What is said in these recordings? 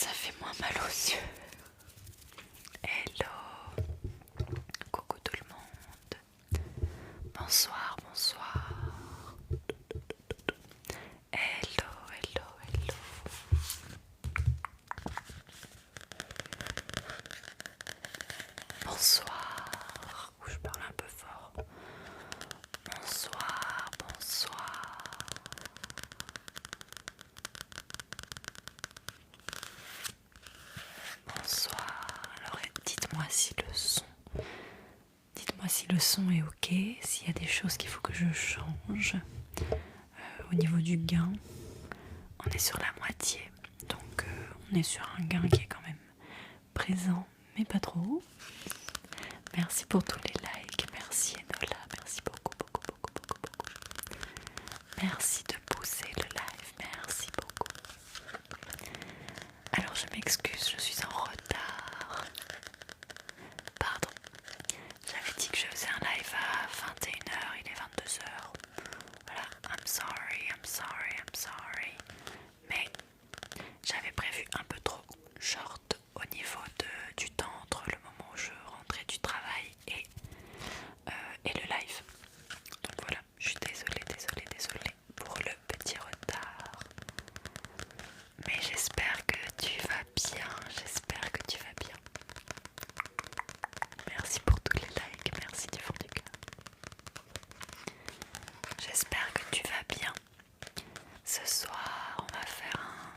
ça fait moins mal aux yeux. Hello, coucou tout le monde. Bonsoir, bonsoir. Hello, hello, hello. Bonsoir. Ouh, je parle un peu fort. Bonsoir, bonsoir. Bonsoir. Alors dites-moi si le son. Dites-moi si le son est ok, s'il y a des choses qu'il faut que je change. Au niveau du gain, on est sur la moitié. Donc on est sur un gain qui est quand même présent, mais pas trop. Merci pour tous les likes. Merci Enola. Merci beaucoup, beaucoup, beaucoup, beaucoup, beaucoup. Merci de pousser le live. Merci beaucoup. Alors je m'excuse, je suis en retard. Pardon. J'avais dit que je faisais un live à 21h, il est 22h. Voilà, I'm sorry, I'm sorry, I'm sorry. Mais j'avais prévu un peu trop short au niveau du temps entre le moment où je rentrais du travail et le live. Donc voilà, je suis désolée pour le petit retard. Mais j'espère que tu vas bien, j'espère que tu vas bien. Merci pour tous les likes, merci du fond du cœur. J'espère que tu vas bien. Ce soir, on va faire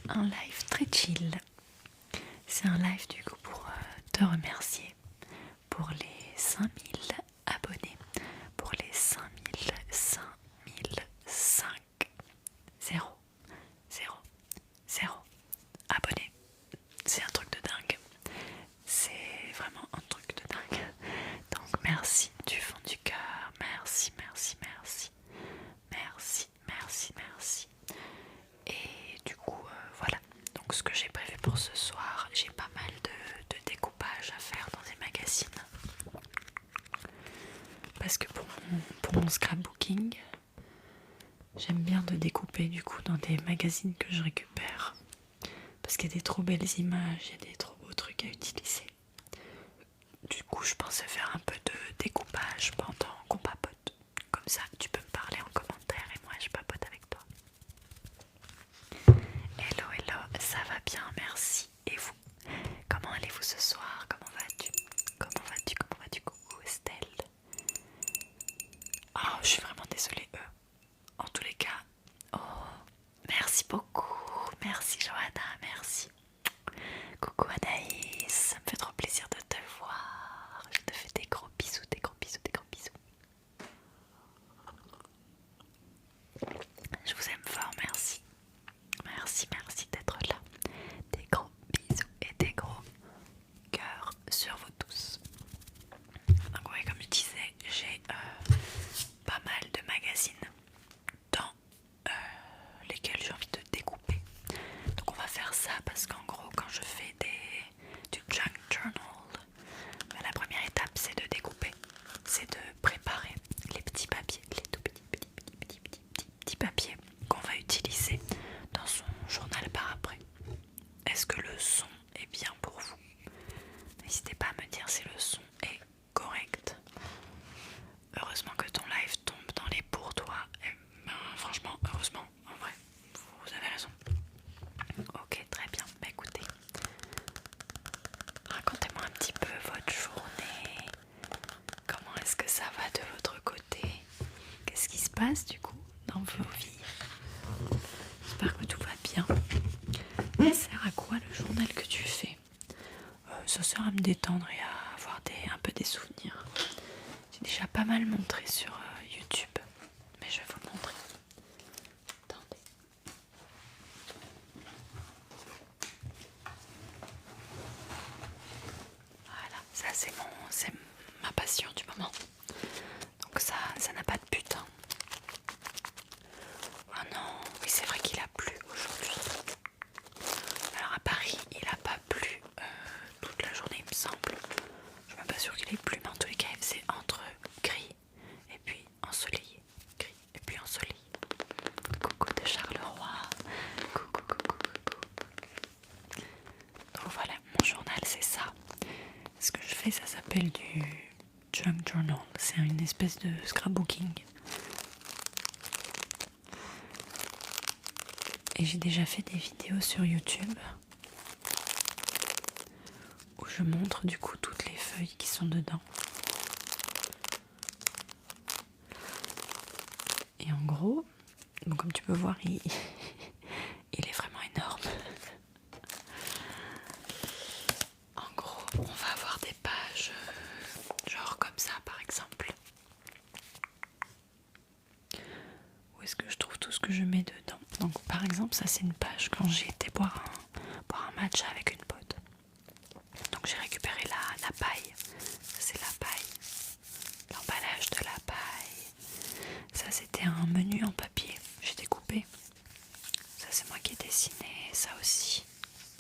un live très chill. C'est un live du coup pour te remercier pour les 5000 abonnés, pour les 5005 0 0 0 abonnés. C'est un truc de dingue. C'est vraiment un truc de dingue. Donc merci du fond du cœur. Merci, merci, merci. Merci, merci, merci. Et du coup, voilà. Donc ce que j'ai prévu pour ce soir, j'ai pas mal de découpage à faire dans des magazines. Parce que pour mon scrapbooking, j'aime bien de découper du coup dans des magazines que je récupère. Parce qu'il y a des trop belles images, il y a des trop beaux trucs à utiliser. Du coup, je pensais faire un peu de découpage pendant qu'on papote. Comme ça, tu peux me parler en commentaire et moi je papote avec toi. Hello, hello, ça va bien, merci. Et vous? Comment allez-vous ce soir? Comment vas-tu? Comment vas-tu? Comment vas-tu? Coucou Estelle. Oh, je suis vraiment désolée. En tous les cas, oh, merci beaucoup. Merci Johanna, merci. Coucou Anaïs, ça me fait trop plaisir de te voir. Je te fais des gros bisous, des gros bisous, des gros bisous. Je vous aime fort, merci. Merci, merci d'être là. Des gros bisous et des gros cœurs sur vous tous. Donc ouais, comme je disais, j'ai pas mal de magazines dans lesquels j'ai envie de découper. Donc on va faire ça parce qu'en gros quand je fais du junk journal, la première étape c'est de découper, c'est de préparer les petits papiers, les tout petits papiers qu'on va utiliser dans son journal par après. Est-ce que le son est bien pour vous? N'hésitez pas à me dire si le son est correct. Heureusement que ton live tombe dans les pour toi. Franchement, heureusement, en vrai, vous avez raison. Ok, très bien. Bah écoutez, racontez-moi un petit peu votre journée. Comment est-ce que ça va de votre côté? Qu'est-ce qui se passe du coup dans vos vies? J'espère que tout va bien. Ça sert à quoi le journal que tu fais? Ça sert à me détendre et à avoir un peu des souvenirs. J'ai déjà pas mal montré sur YouTube, mais je vais vous le montrer. Attendez. Voilà, ça c'est ma passion du moment. Donc ça n'a pas de but. Hein. Oh non, oui c'est vrai qu'il a plu aujourd'hui. Alors à Paris, il a pas plu toute la journée il me semble. Je suis même pas sûre qu'il ait plu, mais en tous les cas il faisait entre gris et puis ensoleillé. Gris et puis ensoleillé. Coucou de Charleroi. Coucou, coucou, coucou. fait, ça s'appelle du junk journal. C'est une espèce de scrapbooking. Et j'ai déjà fait des vidéos sur YouTube où je montre du coup toutes les feuilles qui sont dedans. Et en gros, bon, comme tu peux voir, il est vraiment énorme. En gros, on va avoir des pages genre comme ça par exemple. Où est-ce que je trouve tout ce que je mets dedans? Donc par exemple, ça c'est une page quand j'ai été boire un matcha avec une pote. Donc j'ai récupéré la paille. Ça c'est la paille. L'emballage de la paille. Ça c'était un menu en papier. J'ai découpé. Ça c'est moi qui ai dessiné. Ça aussi.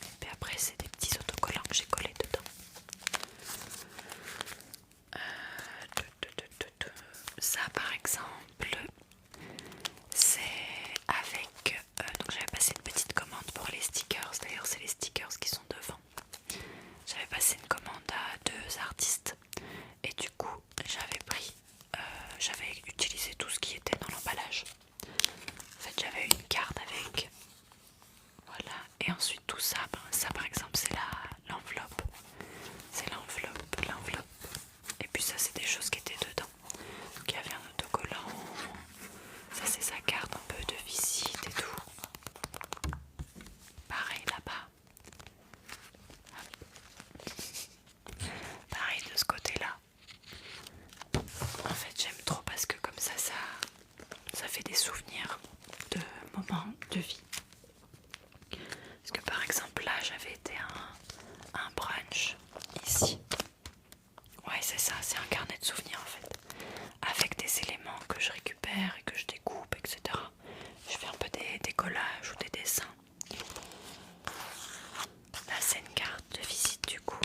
Et puis après c'est des petits autocollants que j'ai collés dedans. Ça par exemple, c'est avec... donc j'avais passé une petite commande pour les stickers. D'ailleurs c'est les stickers qui sont devant. J'avais passé une commande à 2 artistes. Et du coup j'avais utilisé tout ce qui était dans l'emballage. En fait j'avais une carte avec, voilà, et ensuite tout ça, ça par exemple c'est l'enveloppe. C'est l'enveloppe. Et puis ça c'est des choses qui étaient dedans. Donc il y avait un autocollant. Ça c'est sa carte un peu de visite et tout. Pareil là-bas. Pareil de ce côté-là. En fait j'aime trop parce que comme ça fait des souvenirs de moments de vie. Parce que par exemple là j'avais été à un brunch ici. Ouais c'est ça, c'est un carnet de souvenirs en fait. Avec des éléments que je récupère et que je découpe, etc. Je fais un peu des collages ou des dessins. Là c'est une carte de visite du coup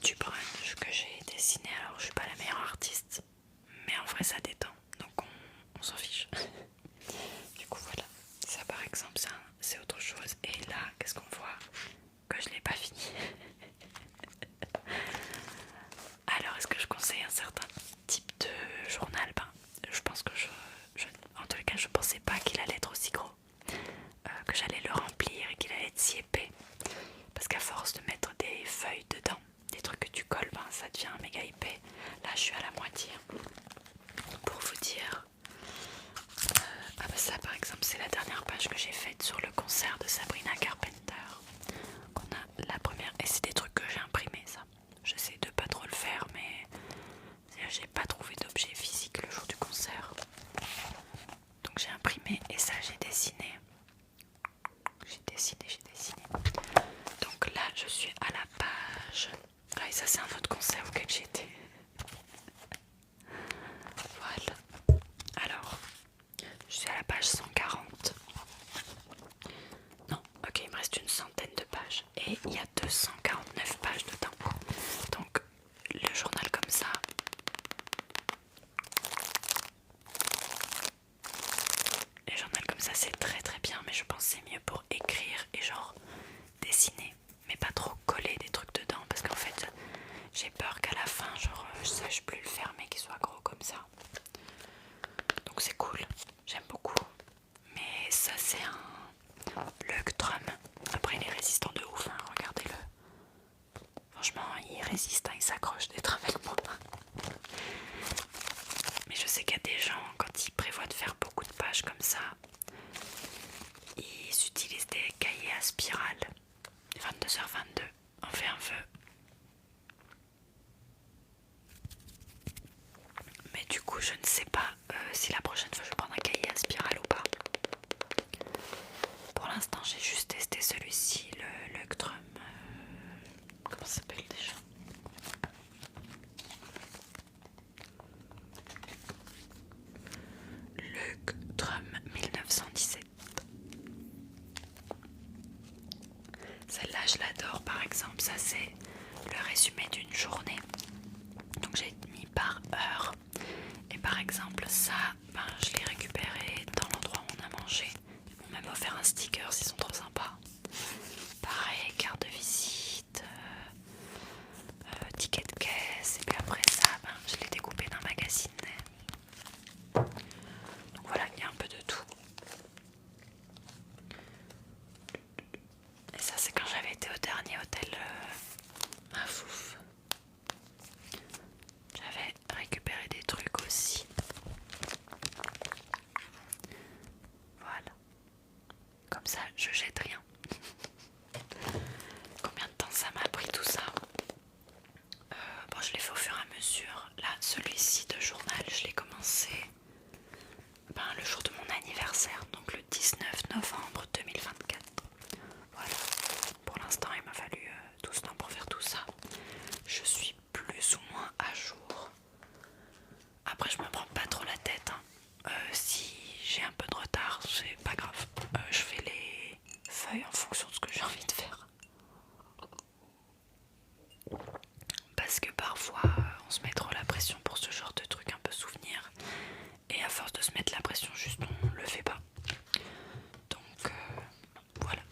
du brunch que j'ai dessiné. Alors je suis pas la meilleure artiste, mais en vrai ça détend, donc on s'en fiche. Du coup voilà, ça par exemple c'est autre chose. Et là qu'est-ce qu'on voit? Que je l'ai pas fini. Alors est-ce que je conseille un certain type de journal? Je pense que en tout cas je pensais pas qu'il allait être aussi gros, que j'allais le remplir et qu'il allait être si épais. Parce qu'à force de mettre des feuilles dedans, des trucs que tu colles, ça devient méga épais. Là je suis à la moitié. Pour vous dire, ça par exemple c'est la dernière page que j'ai faite sur le concert de Sabrina Carpenter. On a la première, et c'est des trucs que j'ai imprimés ça. J'essaie de pas trop le faire, mais j'ai pas trouvé d'objet physique le jour du concert. Donc j'ai imprimé et ça j'ai dessiné. J'ai dessiné. Donc là je suis à la page... Ah et ça c'est un autre concert auquel j'étais. Voilà. Alors, je suis à la page 140. Non, ok, il me reste une centaine de pages. Et il y a 249 pages dedans. Donc le journal comme ça... Les journaux comme ça c'est très très bien, mais je pense que c'est mieux pour écrire et genre dessiner, mais pas trop coller des trucs dedans parce qu'en fait j'ai peur qu'à la fin genre je sache plus le fermer, qu'il soit gros comme ça. Donc c'est cool, j'aime beaucoup. Mais ça c'est un Leuchtturm. Après il est résistant de ouf, hein, regardez-le. Franchement il résiste, hein, il s'accroche d'être avec moi. Mais je sais qu'il y a des gens, quand ils prévoient de faire beaucoup de pages comme ça, ils utilisent des cahiers à spirale. 22h22, on fait un feu. Mais du coup, je ne sais pas si la prochaine fois je vais prendre un cahier à spirale ou pas. Pour l'instant, j'ai juste testé celui-ci, le Leuchtturm. Comment ça s'appelle déjà? Leuchtturm 1917. Celle-là, je l'adore par exemple. Ça, c'est le résumé d'une journée. Donc, j'ai mis par heure. Et par exemple, ça, je l'ai récupéré dans l'endroit où on a mangé. Ils m'ont même offert un sticker, ils sont trop sympas. Pareil, carte de visite, ticket de caisse. celui-ci de journal, je l'ai commencé le jour de mon anniversaire, donc le 19 novembre 2024. Voilà, pour l'instant il m'a fallu tout ce temps pour faire tout ça. Je suis plus ou moins à jour. Après je me prends pas trop la tête, hein. Si j'ai un peu de retard, c'est pas grave. Je fais les feuilles en fonction de ce que j'ai envie de faire. Parce que parfois on se met trop la pression pour ce genre de truc un peu souvenir. Et à force de se mettre la pression, juste on le fait pas. Donc voilà.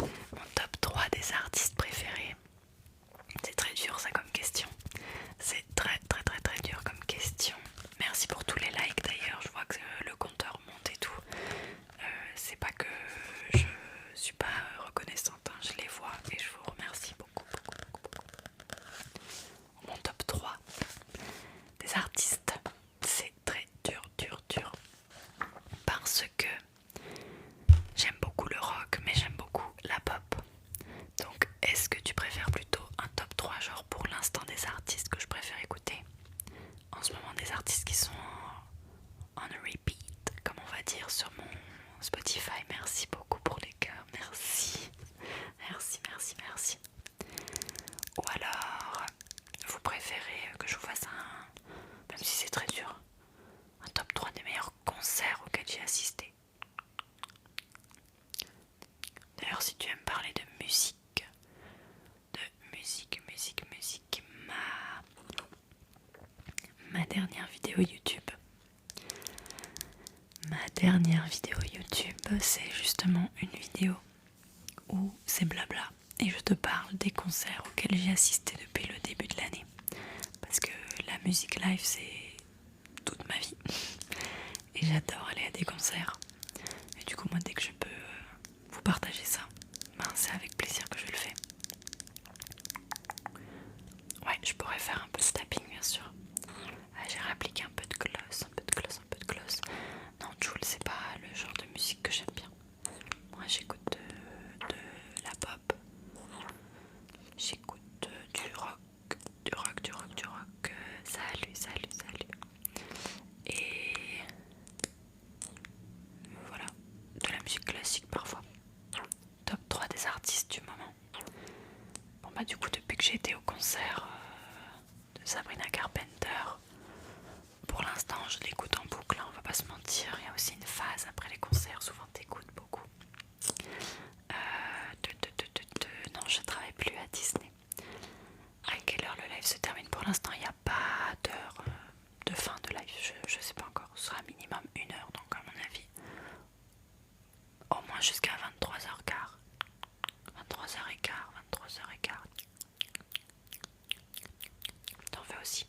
Mon top 3 des artistes préférés. C'est très dur ça comme question. C'est très dur comme question. Merci pour tous les likes d'ailleurs. Je vois que le compteur monte et tout. C'est pas que je suis pas reconnaissante, hein. Je les vois et je vous remercie beaucoup. Mon top 3 des artistes, c'est très dur. Parce que j'aime beaucoup le rock, mais j'aime beaucoup la pop. Donc est-ce que tu préfères plutôt un top 3 genre pour l'instant des artistes que je préfère écouter en ce moment, des artistes qui sont en repeat, comme on va dire sur mon Spotify. Merci beaucoup pour les cœurs, merci. Ou alors vous préférez que je vous fasse même si c'est très dur, un top 3 des meilleurs concerts auxquels j'ai assisté. D'ailleurs si tu aimes parler de musique, ma dernière vidéo YouTube. C'est justement une vidéo où c'est blabla et je te parle des concerts auxquels j'ai assisté depuis le début de l'année. Parce que la musique live c'est toute ma vie et j'adore aller à des concerts. Et du coup moi dès que je peux vous partager ça, c'est avec plaisir que je le fais. Ouais, je pourrais faire un peu de tapping bien sûr. J'ai réappliqué un peu de gloss. Non, Jul, c'est pas le genre de musique que j'aime bien. Moi j'écoute de la pop. J'écoute du rock. Salut. Et voilà, de la musique classique parfois. Top 3 des artistes du moment. Bon bah du coup depuis que j'ai été au concert de Sabrina Carpenter, pour l'instant je l'écoute en boucle, hein, on va pas se mentir. Il y a aussi une phase après les concerts, souvent t'écoutes beaucoup. Non, je travaille plus à Disney. À quelle heure le live se termine? Pour l'instant il n'y a pas d'heure de fin de live, je sais pas encore. Ce sera minimum 1 heure, donc à mon avis au moins jusqu'à 23h15. 23h15. T'en fais aussi?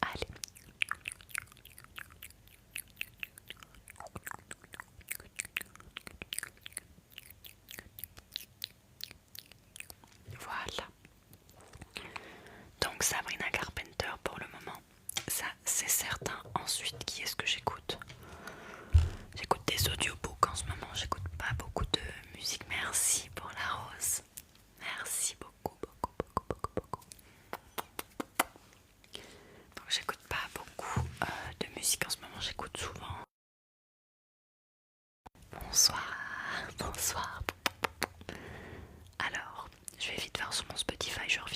Allez. Voilà. Donc Sabrina Carpenter pour le moment, ça c'est certain. Ensuite, qui est-ce que j'écoute? J'écoute des audiobooks en ce moment, j'écoute pas beaucoup de musique. Merci pour la rose. Merci beaucoup. Donc j'écoute pas beaucoup de musique en ce moment, j'écoute souvent. Bonsoir. Alors, je vais vite voir sur mon Spotify, je reviens.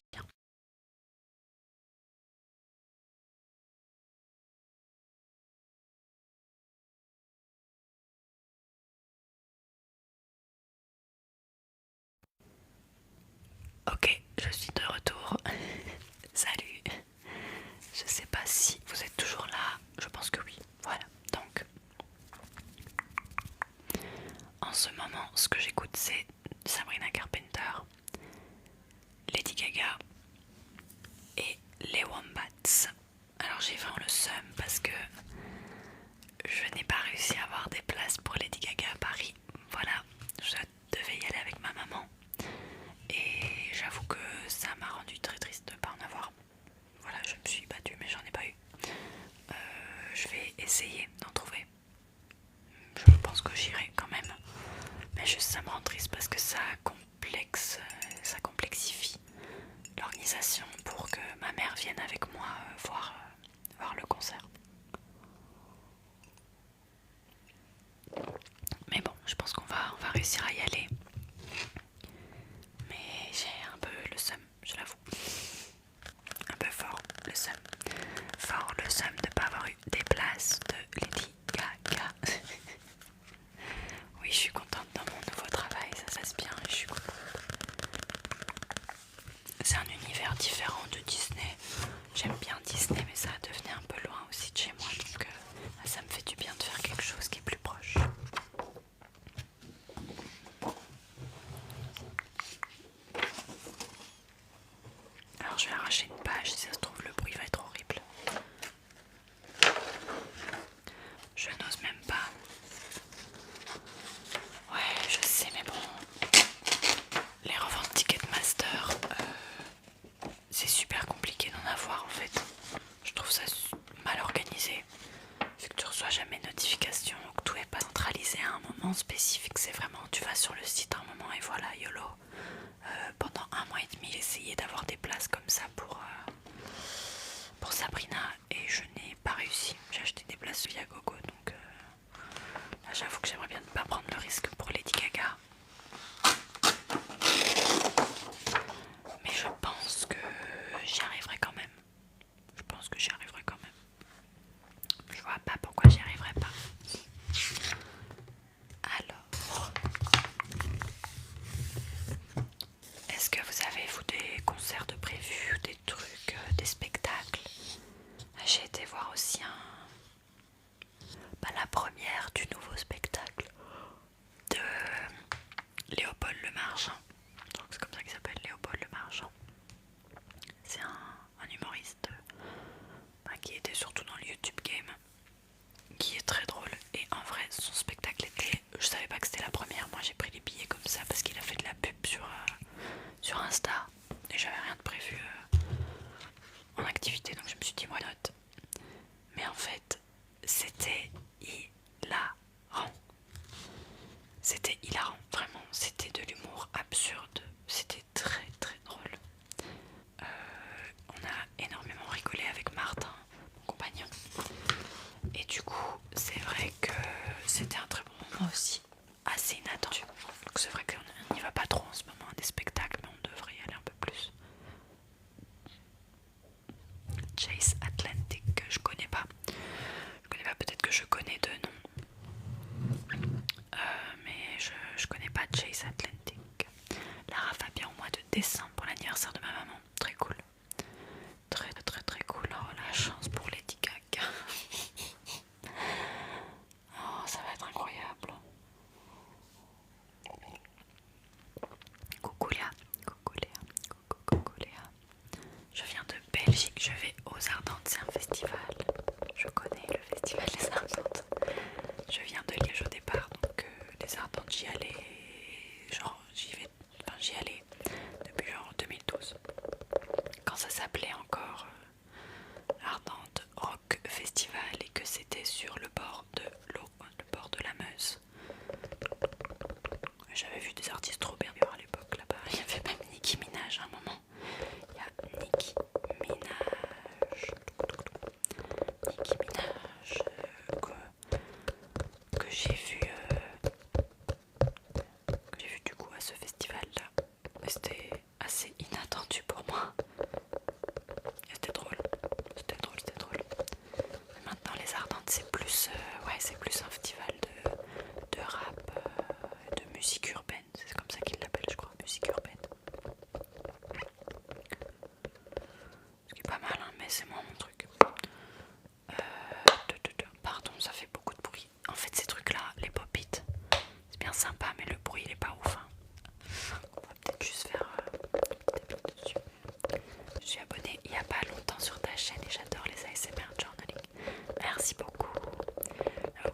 Ok, je suis de retour. Salut. Je sais pas si vous êtes toujours là, je pense que oui. Voilà, donc en ce moment, ce que j'écoute c'est Sabrina Carpenter, Lady Gaga et les Wombats. Alors j'ai vraiment le seum parce que je n'ai pas réussi à avoir des places pour Lady Gaga à Paris. Voilà, je devais y aller avec ma maman et j'avoue que ça m'a rendu très triste de ne pas en avoir. Voilà, je me suis battue mais j'en ai pas eu. Je vais essayer d'en trouver. Je pense que j'irai quand même. Mais juste ça me rend triste parce que ça complexifie l'organisation pour que ma mère vienne avec moi voir le concert. Mais bon, je pense qu'on va réussir à y aller. Mais j'ai un peu le seum, je l'avoue. Un peu fort le seum. Fort le seum de ne pas avoir eu des places de Lady Gaga. Oui, je suis contente dans mon nouveau travail, ça se passe bien, je suis contente. C'est un univers différent de Disney. J'aime bien Disney, mais ça devenait un peu loin aussi de chez moi, donc ça me fait du bien de faire quelque chose qui est plus proche. Alors je vais arracher une page, si ça se trouve le bruit va être horrible. Je n'ose même pas. Ouais, je sais, mais bon, les reventes Ticketmaster, c'est super compliqué d'en avoir en fait. Je trouve ça mal organisé. Vu que tu reçois jamais de notification, que tout est pas centralisé à un moment spécifique, c'est vraiment tu vas sur le site un moment et voilà, YOLO. Pendant 1 mois et demi, j'ai essayé d'avoir des places comme ça pour Sabrina et je n'ai pas réussi. J'ai acheté des places via Gogo, donc là j'avoue que j'aimerais bien ne pas prendre le risque pour Lady Gaga. Mais je pense que j'y arriverai quand même. Je pense que j'y arriverai quand même. Je vois pas pourquoi j'y arriverai pas. Alors, est-ce que vous avez vous des concerts de prévus, des trucs, des spectacles? J'ai été voir aussi la première du nouveau spectacle de Léopold Lemarchand. Donc c'est comme ça qu'il s'appelle, Léopold Lemarchand. C'est un humoriste qui était surtout dans le YouTube Game, qui est très drôle. Et en vrai, son spectacle était... Je savais pas que c'était la première, moi j'ai pris les billets comme ça parce qu'il a fait de la pub sur Insta. Et j'avais rien de prévu en activité, donc je me suis dit, why not? Mais en fait, c'était hilarant. C'était hilarant, vraiment. C'était de l'humour absurde. C'était très très drôle. On a énormément rigolé avec Martin, mon compagnon. Et du coup, c'est vrai que c'était un très bon moment aussi. Assez inattendu. Donc c'est vrai qu'on n'y va pas trop en ce moment des spectacles, mais on devrait y aller un peu plus. Chase Atlantic, que je connais pas. Peut-être que je connais de nom. Mais je connais pas Chase Atlantic. Lara Fabian au mois de décembre pour l'anniversaire de ma maman. Très cool. Très très très cool. Oh la chance pour Lady Gaga. Oh, ça va être incroyable. Coucou Léa. Coucou Léa. Coucou Léa. Je viens de Belgique, je vais aux Ardentes, c'est un festival. Je connais le festival des Ardentes. Je viens de Liège au départ, donc les Ardentes j'y allais, j'y allais depuis genre 2012. Quand ça s'appelait encore Ardentes Rock Festival et que c'était sur le bord de l'eau, le bord de la Meuse. J'avais vu des artistes trop bien à l'époque là-bas. Il y avait même Nicki Minaj à un moment. Il y a Nicki Minaj. Nicki Minaj que j'ai vu du coup à ce festival là. C'était assez inattendu pour moi. C'était drôle. C'était drôle. Mais maintenant les Ardentes c'est plus c'est plus un festival de rap, de musique urbaine. C'est comme ça qu'ils l'appellent je crois, musique urbaine. Ce qui est pas mal hein, mais c'est moins mon truc. Pardon, ça fait beaucoup de bruit. En fait ces trucs là, les pop-it, c'est bien sympa mais le bruit il est pas ouf hein. On va peut-être juste faire des trucs dessus. Je suis abonnée il y a pas longtemps sur ta chaîne et j'adore les ASMR journaling. Merci beaucoup.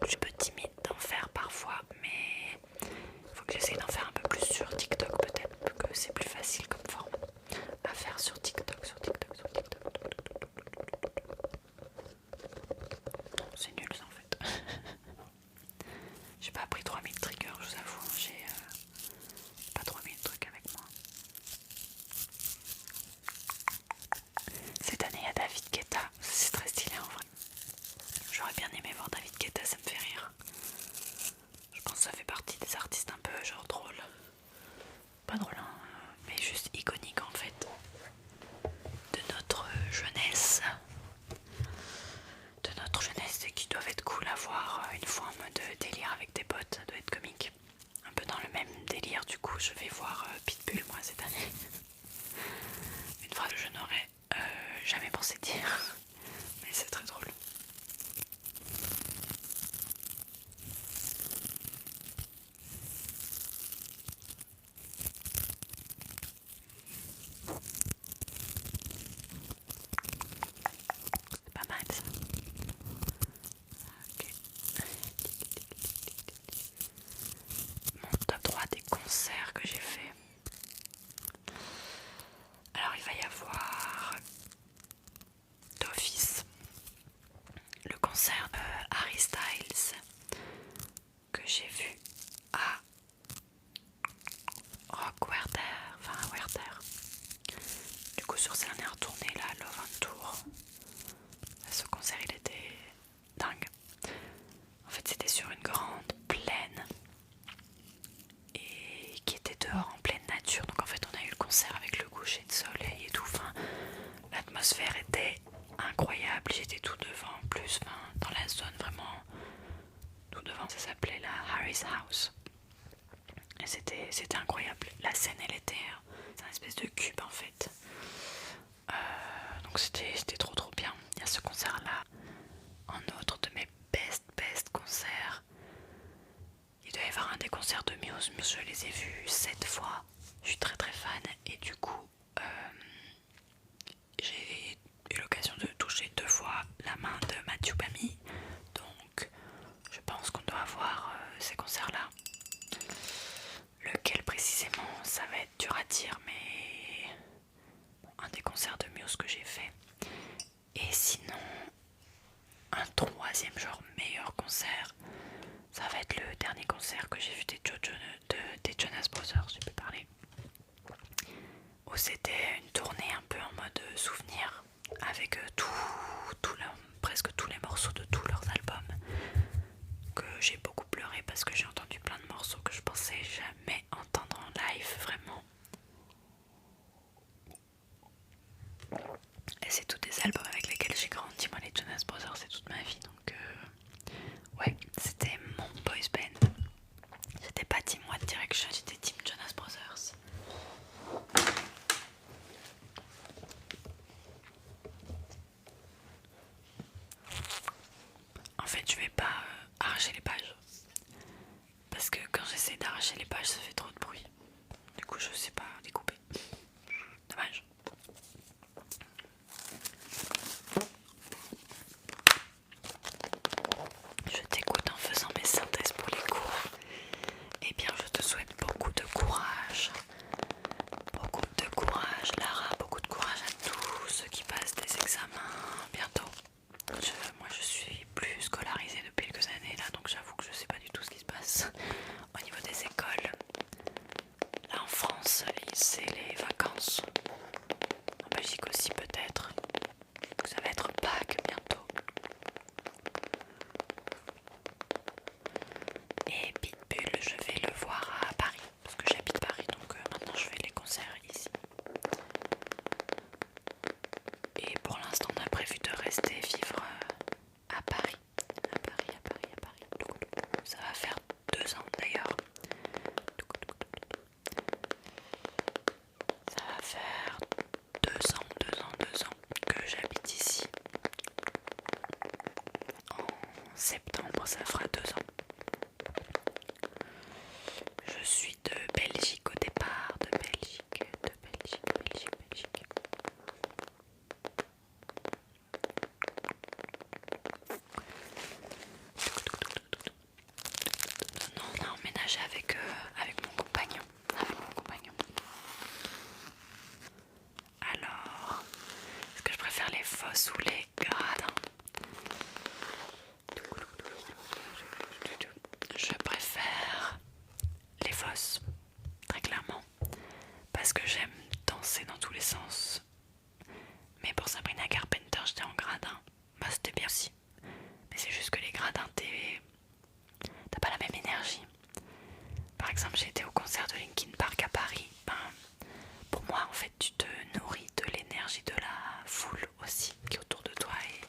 Je suis un peu timide d'en faire parfois mais il faut que j'essaye d'en faire un peu plus sur TikTok peut-être que c'est plus facile comme forme à faire sur TikTok. C'est nul ça en fait. J'ai pas appris 3000 triggers, je vous avoue. J'ai pas 3000 trucs avec moi. aurais jamais pensé dire, mais c'est très drôle. C'est pas mal ça. Ok. Mon top 3 des concerts que j'ai fait. Alors il va y avoir d'office le concert de Harry Styles que j'ai vu à Rock Werther, enfin à Werther. Du coup sur sa dernière tournée là, Love on Tour, ce concert il était dingue. En fait c'était sur une grande plaine et qui était dehors en pleine nature. Donc en fait on a eu le concert avec le coucher de soleil et tout. Enfin, l'atmosphère était incroyable. J'étais tout devant en plus, enfin, dans la zone vraiment tout devant. Ça s'appelait la Harry's House. Et c'était incroyable. La scène elle était, c'est un espèce de cube en fait. Donc c'était trop bien. Il y a ce concert là. Un autre de mes best concerts. Il doit y avoir un des concerts de Muse. Je les ai vus 7 fois. Je suis très fan. Et du coup, j'ai eu l'occasion de toucher 2 fois la main de Matthew Bamy. Donc, je pense qu'on doit avoir ces concerts là. Lequel précisément, ça va être dur à dire, mais un des concerts de Muse que j'ai fait. Et sinon, un troisième genre meilleur concert, ça va être le dernier concert que j'ai vu des Jonas Brothers, j'ai pu parler. Où c'était une tournée un peu en mode souvenir avec presque tous les morceaux de tous leurs albums. Que j'ai beaucoup pleuré parce que j'ai entendu plein de morceaux que je pensais jamais entendre en live, vraiment. Et c'est tous des albums avec lesquels j'ai grandi. Moi les Jonas Brothers c'est toute ma vie, donc ouais, c'était mon boys band. J'étais pas Team One Direction, j'étais Team Jonas Brothers. En fait je vais pas arracher les pages, parce que quand j'essaie d'arracher les pages ça fait trop de bruit. Du coup je sais pas découper. Dommage. Je t'écoute en faisant mes synthèses pour les cours. Eh bien je te souhaite beaucoup de courage. Beaucoup de courage Lara, beaucoup de courage à tous ceux qui passent des examens bientôt. Moi je suis plus scolarisée depuis quelques années là, donc j'avoue que je sais pas du tout ce qui se passe au niveau des écoles. Là en France c'est les vacances. En Belgique aussi peut-être. Ça va être Pâques bientôt. Et Pitbull je vais le voir à Paris, parce que j'habite Paris, donc maintenant je fais les concerts ici. Et pour l'instant on a prévu de rester vivre à Paris. À Paris. Ça va faire 2 ans d'ailleurs. Ça va faire 2 ans que j'habite ici. En septembre ça fera 2 ans. Je suis de Belgique au départ, de Belgique. Non, on a emménagé avec mon compagnon. Alors, est-ce que je préfère les fosses ou les gradins? Je préfère les fosses, très clairement, parce que j'aime danser dans tous les sens. Mais pour Sabrina Carpenter, j'étais en gradin. Bah, c'était bien aussi. Mais c'est juste que les gradins, t'as pas la même énergie. Par exemple, j'ai été au concert de Linkin Park à Paris. Ben, pour moi, en fait, tu te nourris de l'énergie de la foule aussi qui est autour de toi. Et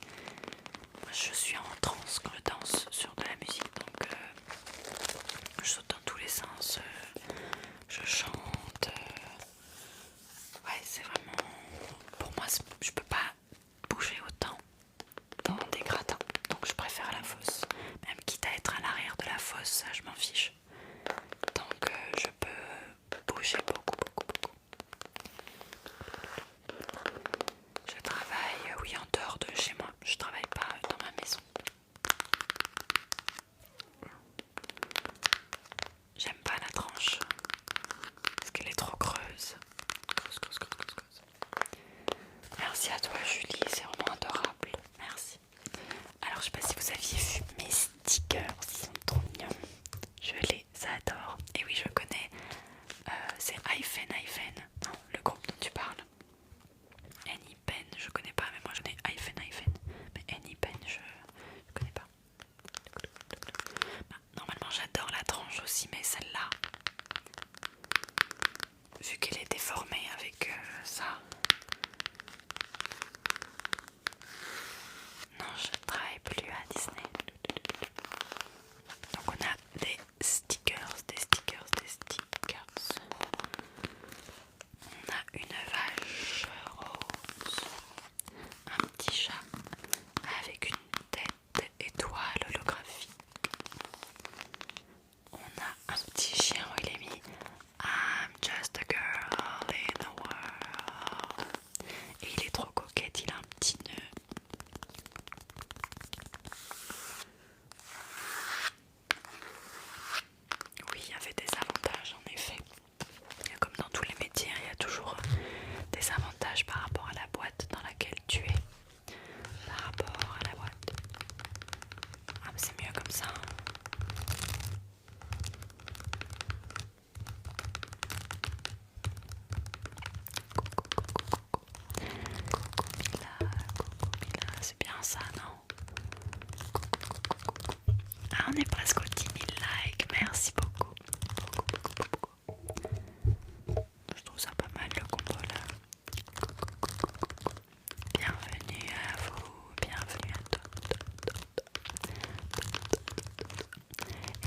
toi Julie, c'est vraiment adorable. Merci. Alors je sais pas si vous aviez vu mes stickers, ils sont trop mignons. Je les adore. Et oui, je connais. C'est Hyphen. Non, le groupe dont tu parles. Anypen, je connais pas, mais moi je connais Hyphen. Mais Anypen, je connais pas. Bah, normalement j'adore la tranche aussi, mais celle-là, vu qu'elle est déformée avec ça. Non, je travaille plus à Disney. Donc on a des stickers. On a une vache rose, un petit chat avec une tête étoile holographique. On a un petit chien où il est mis I'm just a girl in the world. Et il est trop coquette, il a un petit nœud. Oui, il y avait des avantages en effet. Comme dans tous les métiers, il y a toujours des avantages par rapport à la boîte dans laquelle tu es. Par rapport à la boîte. Ah mais c'est mieux comme ça. Cocomila, c'est bien ça, non? Ah, on est presque aux 10 000 likes, merci beaucoup. Je trouve ça pas mal le combo là. Bienvenue à vous, bienvenue à toi.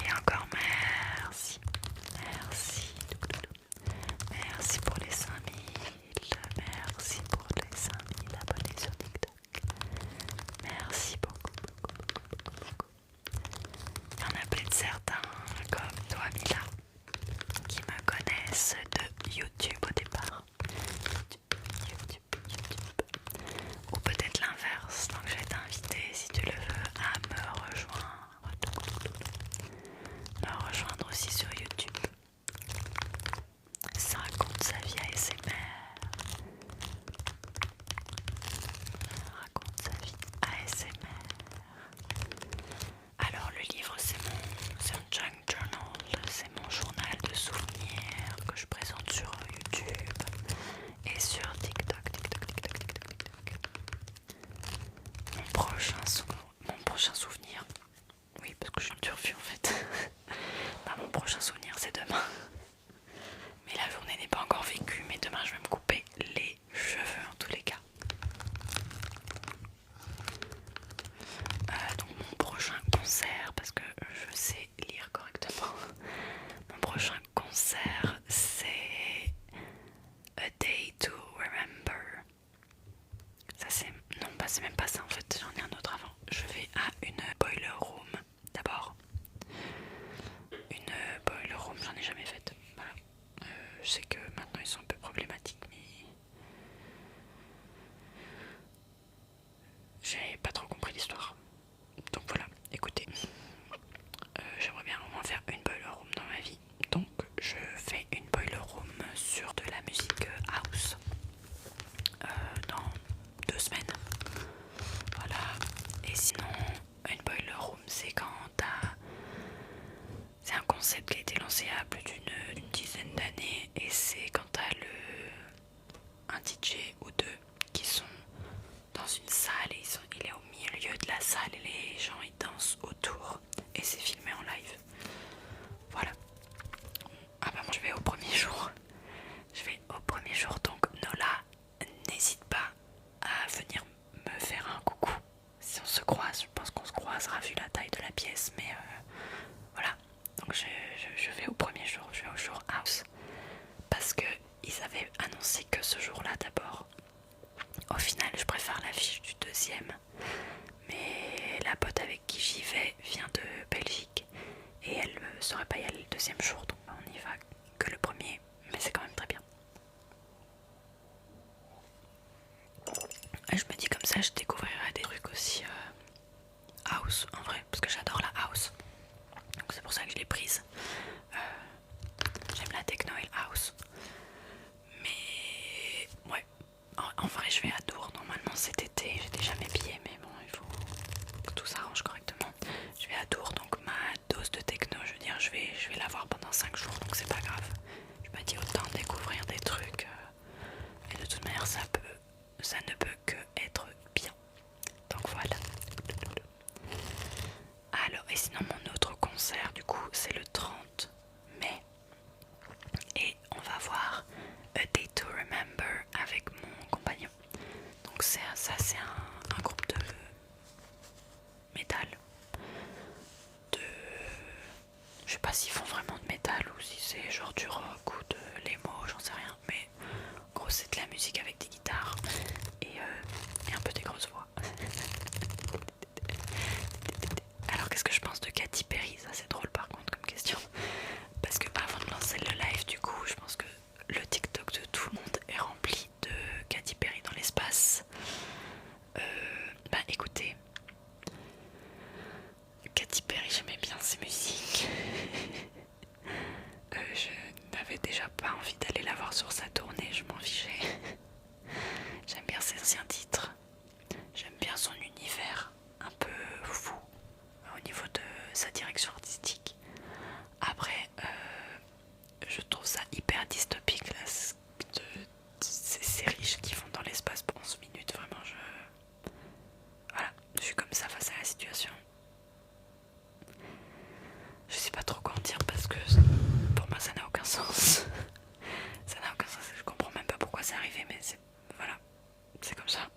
Et encore merci. Merci pour les 5000. Merci pour les 5000 abonnés sur TikTok. Merci beaucoup. Il y en a peut-être certains, comme toi Mila, qui me connaissent de YouTube au départ. YouTube. Ou peut-être l'inverse, donc je vais t'inviter, si tu le veux, à me rejoindre aussi sur YouTube. Ça raconte sa vie ASMR. Raconte sa vie ASMR. Alors le livre c'est un junk journal, c'est mon journal de souvenirs que je présente sur YouTube et sur TikTok. Mon prochain souvenir, oui parce que je suis en turfu en fait. Bah, mon prochain souvenir c'est demain. Mais la journée n'est pas encore vécue, mais demain je vais me couper les cheveux en tous les cas. Donc mon prochain concert, parce que je sais lire correctement, mon prochain concert c'est A Day to Remember. Ça c'est... Non, bah, c'est même pas ça en fait, j'en ai un autre avant. Je vais à une boiler room d'abord. Une boiler room, j'en ai jamais faite. Voilà. Je sais que maintenant ils sont un peu problématiques, mais j'ai pas trop compris l'histoire. Donc voilà, écoutez, j'aimerais bien au moins faire une boiler room dans ma vie. Donc je fais une boiler room sur de la musique house dans 2 semaines. Voilà. Et sinon, une boiler room c'est quand c'est un concept qui a été lancé il y a plus d'une dizaine d'années. Et c'est quand t'as un DJ ou deux qui sont dans une salle et il est au milieu de la salle et les gens ils dansent autour et c'est filmé en live. Voilà. Ah bah moi je vais au premier jour. Donc Nola, n'hésite pas à venir me faire un coucou. Si on se croise, je pense qu'on se croisera vu la taille de la pièce, mais voilà. Donc je vais au premier jour, je vais au jour house. Parce que ils avaient annoncé que ce jour-là d'abord. Au final, je préfère l'affiche du deuxième. Mais la pote avec qui j'y vais vient de Belgique. Et elle ne saurait pas y aller le deuxième jour. Donc on y va que le premier. Mais c'est quand même très bien. Et je me dis comme ça, je découvrirai des trucs aussi house en vrai. Parce que j'adore la house. Donc c'est pour ça que je l'ai prise. J'aime la techno et le house. Mais ouais. En vrai, je vais à Dour. Normalement, Donc c'est un groupe de métal. Je sais pas s'ils font vraiment de métal ou si c'est genre du rock ou de l'émo, j'en sais rien. Mais en gros c'est de la musique avec des guitares et un peu des grosses voix. Alors qu'est-ce que je pense de Katy Perry? Ça c'est drôle par contre comme question. Parce que avant de lancer le live du coup, je pense que le TikTok de tout le monde est rempli de Katy Perry dans l'espace. Bah écoutez, Katy Perry j'aimais bien ses musiques. Je n'avais déjà pas envie d'aller la voir sur sa tournée, je m'en fichais. J'aime bien ses anciens titres. J'aime bien son univers un peu fou au niveau de sa direction artistique. Après, je trouve ça hyper dystopique là, de ces séries qui vont dans l'espace pour 11 minutes. Vraiment, voilà, je suis comme ça face à la situation. Je sais pas trop quoi en dire parce que pour moi ça n'a aucun sens. Ça n'a aucun sens, je comprends même pas pourquoi c'est arrivé, mais voilà, c'est comme ça.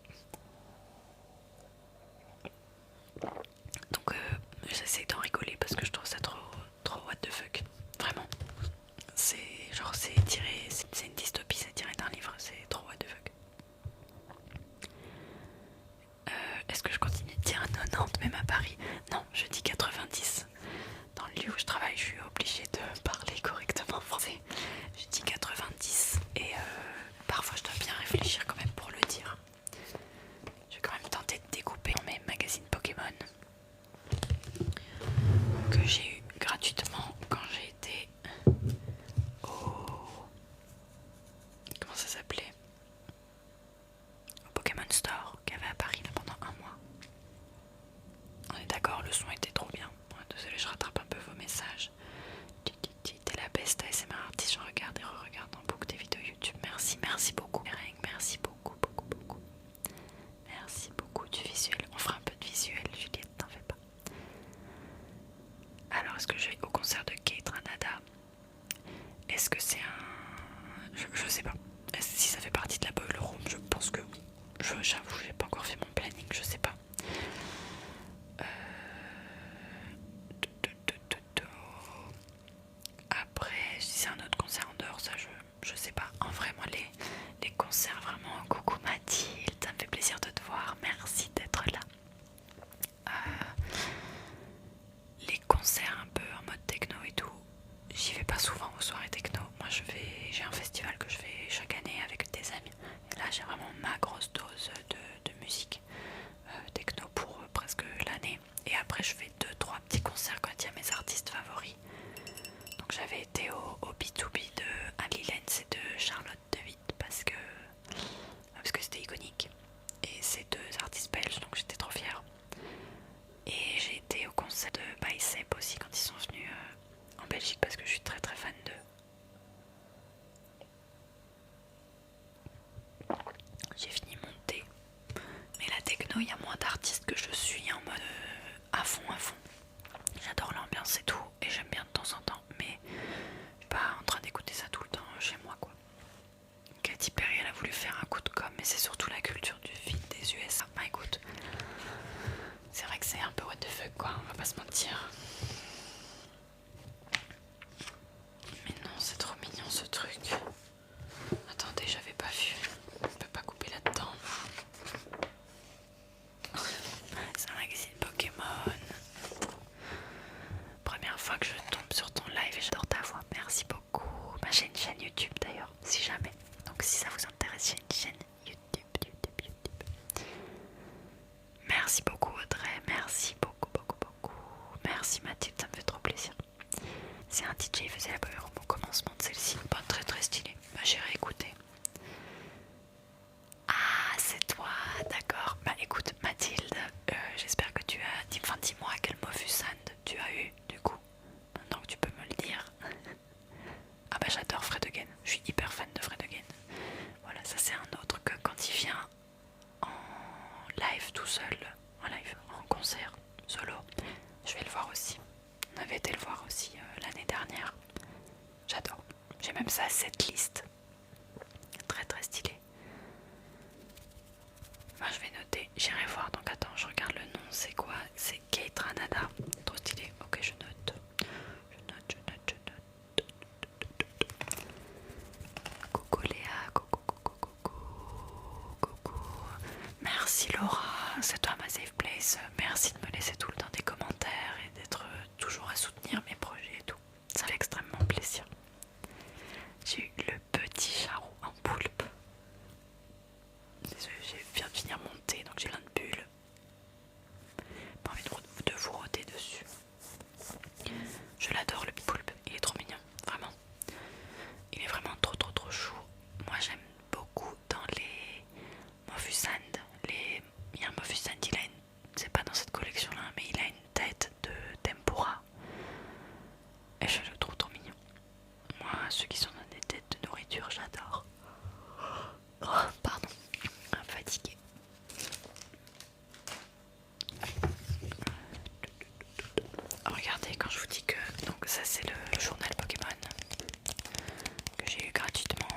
Donc j'essaie d'en rigoler parce que je trouve ça trop what the fuck. Vraiment. C'est genre c'est une dystopie, c'est tiré d'un livre, c'est trop what the fuck. Est-ce que je continue de dire 90 même à Paris? Non, je dis 90. Dans le lieu où je travaille, je suis obligée de parler correctement français. Je dis 90 et parfois je dois bien réfléchir quand même pour le dire. Je vais quand même tenter de découper mes magazines Pokémon que j'ai eu gratuitement quand j'ai été au... Comment ça s'appelait? Au Pokémon Store qu'il y avait à Paris là, pendant un mois. On est d'accord, le son était trop bien. Désolée, je rattrape un peu vos messages. T'es la best ASMR artiste, je regarde et re-regarde en boucle tes vidéos YouTube. Merci beaucoup. Merci beaucoup. Merci beaucoup du visuel. On fera un peu de visuel, Juliette, t'en fais pas. Alors, est-ce que je vais au concert de Kate Ranada? Est-ce que c'est un... Je sais pas. Si ça fait partie de la Boiler Room, je pense que oui. J'avoue, j'ai pas encore fait mon planning, je sais pas. Après, si c'est un autre concert en dehors, ça je sais pas. En vrai, moi les concerts vraiment, coucou Mathilde, ça me fait plaisir de te voir, merci d'être là. Les concerts un peu en mode techno et tout, j'y vais pas souvent aux soirées techno. Moi j'ai un festival que je fais chaque année avec des amis. Et là j'ai vraiment ma grosse dose de musique techno pour presque l'année. Et après je fais 2-3 petits concerts quand il y a mes artistes favoris. Donc j'avais été au B2B de Ali Lenz et de Charlotte de Witt parce que c'était iconique. Et c'est deux artistes belges, donc j'étais trop fière. Et j'ai été au concert de Bicep aussi quand ils sont venus en Belgique parce que je suis très fan d'eux. J'ai fini mon thé. Mais la techno, il y a moins d'artistes que je suis en mode à fond. J'adore l'ambiance et tout, et j'aime bien de temps en temps, mais je suis pas en train d'écouter ça tout le temps chez moi quoi. Katy Perry, elle a voulu faire un coup de com', mais c'est surtout la culture du feed des USA. Bah écoute, c'est vrai que c'est un peu what the fuck quoi, on va pas se mentir. Mais non, c'est trop mignon ce truc. Attendez, j'avais pas vu. On peut pas couper là-dedans. C'est un magazine Pokémon. Première fois que je tombe sur ton live et j'adore ta voix. Merci beaucoup. Bah, j'ai une chaîne YouTube d'ailleurs, si jamais. Donc si ça vous intéresse, j'ai une chaîne YouTube. Merci beaucoup Audrey. Merci beaucoup. Merci Mathilde, ça me fait trop plaisir. C'est un DJ, il faisait la Boiler Room au commencement de celle-ci. Pas très stylé. Bah, j'ai réécouté. Ah, c'est toi, d'accord. Bah écoute Mathilde, j'espère que tu as... Enfin, dis-moi quel Mofusand tu as eu du coup. Maintenant que tu peux me le dire. Ah bah j'adore Fred Again. Je suis hyper fan de Fred Again. Voilà, ça c'est un autre que quand il vient en live tout seul, en concert, solo, je vais le voir aussi. On avait été le voir aussi l'année dernière. J'adore. J'ai même sa setlist. J'irai voir, donc attends, je regarde le nom, c'est quoi? C'est Kate Ranada, trop stylé. Ok, je note. Coucou Léa, coucou. Merci Laura, c'est toi ma safe place. Merci de me laisser tout le temps des commentaires et d'être toujours à soutenir mes projets et tout. Ça fait extrêmement plaisir. J'ai eu le petit charou en poulpe. Désolée, je viens de finir mon thé donc j'ai plein de bulles. Pas envie de vous rôter dessus. Je l'adore le poulpe, il est trop mignon, vraiment. Il est vraiment trop chou. Moi j'aime beaucoup dans les Mofusand. Il y a un Mofusand, c'est pas dans cette collection là, mais il a une tête de tempura. Et je le trouve trop mignon. Moi, ceux qui sont dans des têtes de nourriture, j'adore. Oh, pardon, fatiguée. Regardez, quand je vous dis que donc ça c'est le journal Pokémon que j'ai eu gratuitement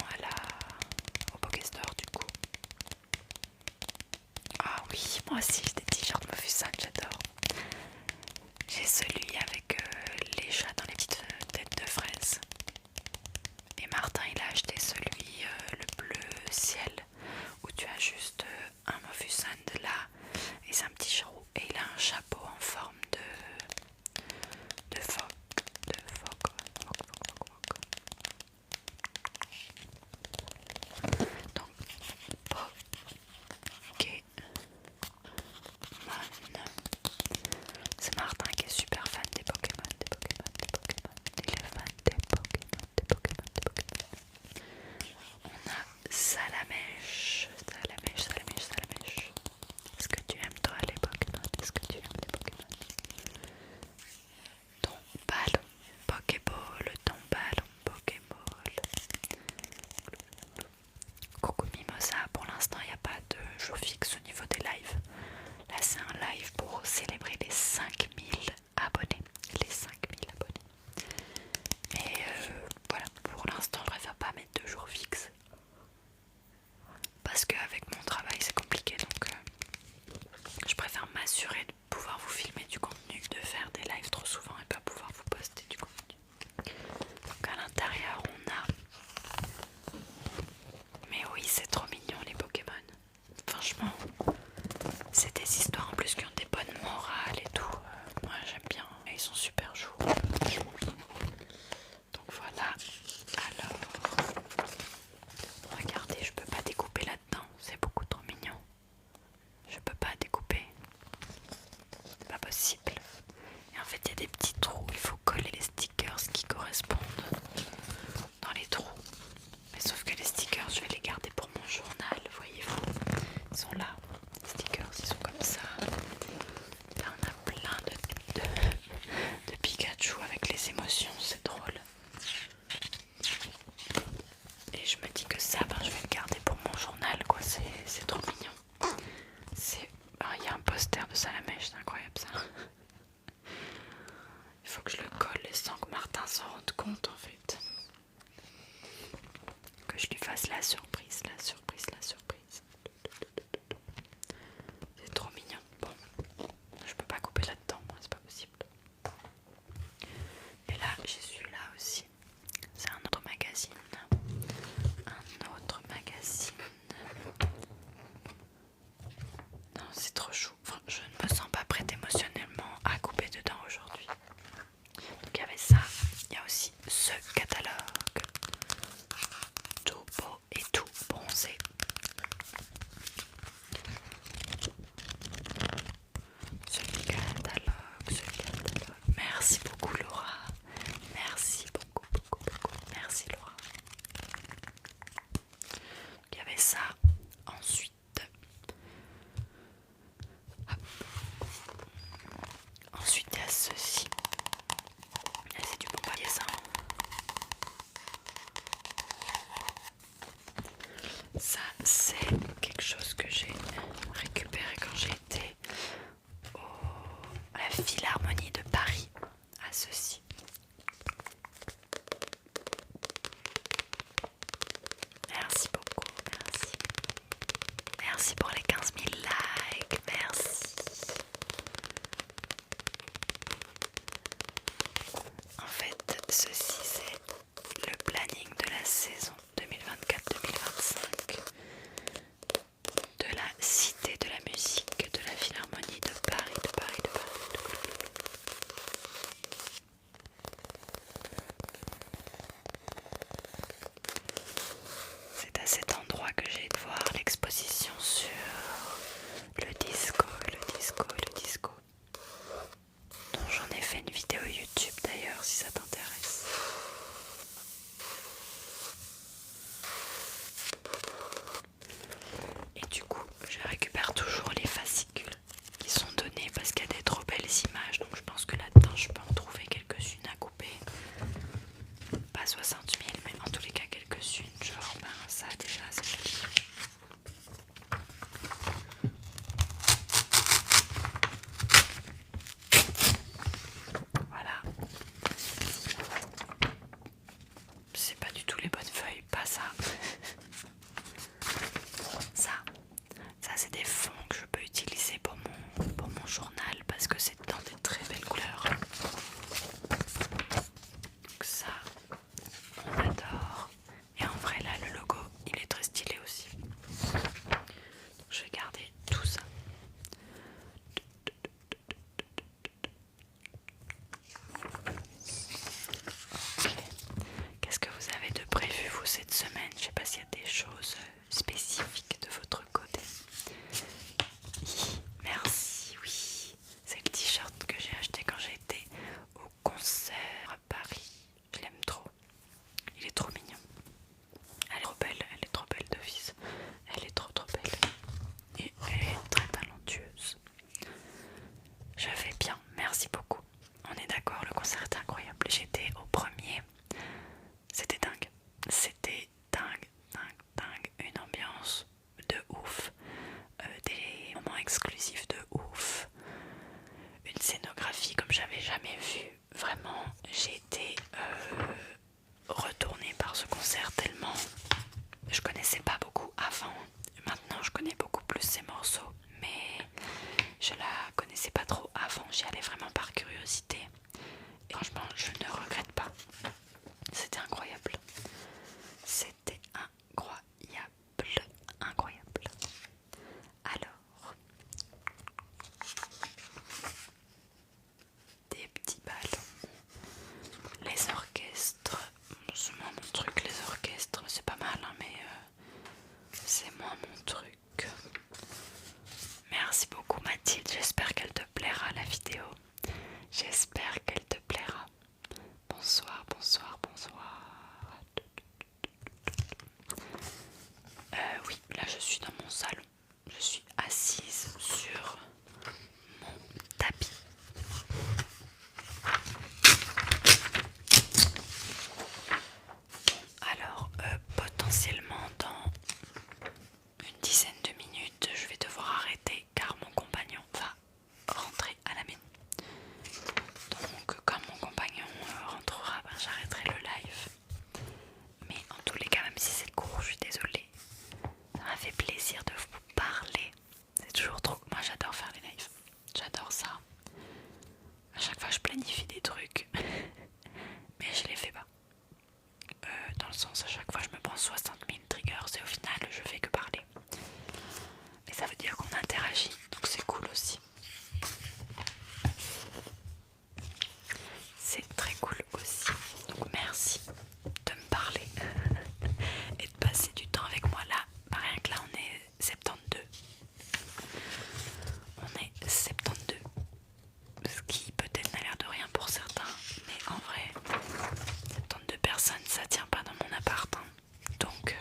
au Pokéstore du coup. Ah oui, moi aussi j'ai des t-shirts Mofusang, j'adore. J'ai celui avec les chats dans les petites têtes de fraises. Et Martin il a acheté celui le bleu ciel où tu as juste un Mofusang là et c'est un petit charou et il a un chapeau en forme de phoque. Donc Pokémon. C'est Martin qui est super fan des Pokémon. Il est fan des Pokémon. On a Salamèche. Est-ce que tu aimes toi les Pokémon? Est-ce que tu aimes les Pokémon? Ton ballon Pokéball, Pokéball. Coucou Mimosa, pour l'instant il n'y a pas de jour fixe au niveau des lives. Là c'est un live pour célébrer les 5000 abonnés. Les 5000 abonnés. Et voilà, pour l'instant je préfère pas mettre de jour fixe. Parce qu'avec mon travail c'est compliqué donc je préfère m'assurer de pouvoir vous filmer du contenu que de faire des lives trop souvent et pas pouvoir vous poster du contenu. Donc à l'intérieur on a... Mais oui c'est trop mignon les Pokémon. Franchement c'est des histoires en plus qui ont des bonnes morales et tout. Moi j'aime bien et ils sont super chauds. Donc voilà. Alors regardez, je peux pas découper là-dedans, c'est beaucoup trop mignon. Je peux pas découper. C'est pas possible. Et en fait il y a des petits trous, il faut coller les stickers qui correspondent dans les trous. Mais sauf que les stickers je vais les garder pour mon journal, voyez-vous. Ils sont là, les stickers ils sont comme ça. Là on a plein de Pikachu avec les émotions, c'est drôle. Et je me dis que ça, je vais le garder pour mon journal quoi, c'est trop mignon. Il y a un poster de Salamèche, c'est incroyable ça. Il faut que je le colle sans que Martin s'en rende compte en fait. Que je lui fasse la surprise. C'est trop mignon. Bon, je peux pas couper là-dedans, moi, c'est pas possible. Et là, j'ai celui-là aussi. C'est un autre magazine. Non, c'est trop chou. Enfin, je ne me sens pas prête émotionnellement à couper dedans aujourd'hui. Donc il y avait ça. Il y a aussi ce catalogue. Tout beau et tout bronzé. Ce catalogue. Merci beaucoup Laura. Merci beaucoup. Merci Laura. Il y avait ça. Ensuite, exclusif de ouf. Une scénographie comme j'avais jamais vu. Vraiment, j'ai été retournée par ce concert tellement je connaissais pas beaucoup avant. Maintenant je connais beaucoup plus ces morceaux, mais je la connaissais pas trop avant. J'y allais vraiment par curiosité. Et franchement, je ne regrette pas. C'était incroyable. C'était incroyable. Incroyable. Alors, des petits ballons. Les orchestres. C'est moins mon truc, les orchestres. C'est pas mal, hein, mais c'est moins mon truc. Merci beaucoup Mathilde. J'espère qu'elle te plaira la vidéo. J'espère qu'elle te plaira. Bonsoir, bonsoir, bonsoir. Oui, là je suis dans mon salon. Je suis assise sur mon tapis. Alors, potentiellement dans une dizaine de minutes, je vais devoir arrêter car mon compagnon va rentrer à la maison. Donc, quand mon compagnon rentrera, ben, j'arrêterai le live. Mais en tous les cas, même si c'est court, je suis désolée. Ça m'a fait plaisir de vous parler. C'est toujours trop. Moi, j'adore faire les lives. J'adore ça. À chaque fois, je planifie des trucs, mais je les fais pas. Dans le sens, à chaque fois, je me prends 60 000 triggers et au final, je fais que parler. Mais ça veut dire qu'on interagit, donc c'est cool aussi. C'est très cool aussi. Donc merci de me parler et de passer du temps avec moi là. Rien que là, on est 72. On est 72. Ce qui peut-être n'a l'air de rien pour certains, mais en vrai, 72 personnes, ça tient pas dans mon appart. Hein. Donc,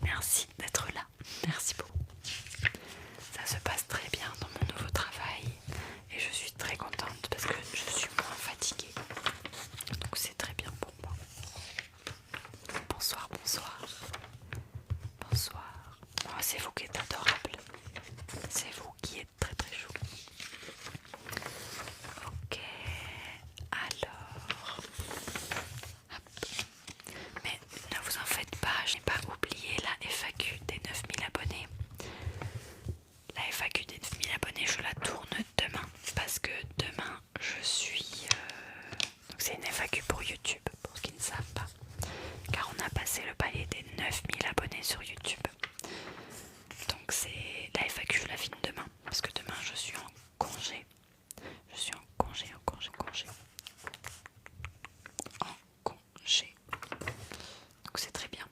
merci d'être là. Merci beaucoup. Ça se passe très bien dans mon nouveau travail et je suis très contente parce que je suis moins fatiguée. Donc c'est très bien pour moi. Bonsoir, bonsoir. Bonsoir. Oh, c'est vous qui êtes adorable. C'est vous qui êtes très très chou. Ok. Alors. Hop. Mais ne vous en faites pas, je n'ai pas oublié la FAQ des 9000 abonnés. La FAQ des 9000 abonnés, je la tourne demain parce que demain je suis... Donc c'est une FAQ pour YouTube, pour ceux qui ne savent pas. Car on a passé le palier des 9000 abonnés sur YouTube. Donc c'est la FAQ, je la filme demain parce que demain je suis en congé. Je suis en congé, en congé, congé. En congé. Donc c'est très bien.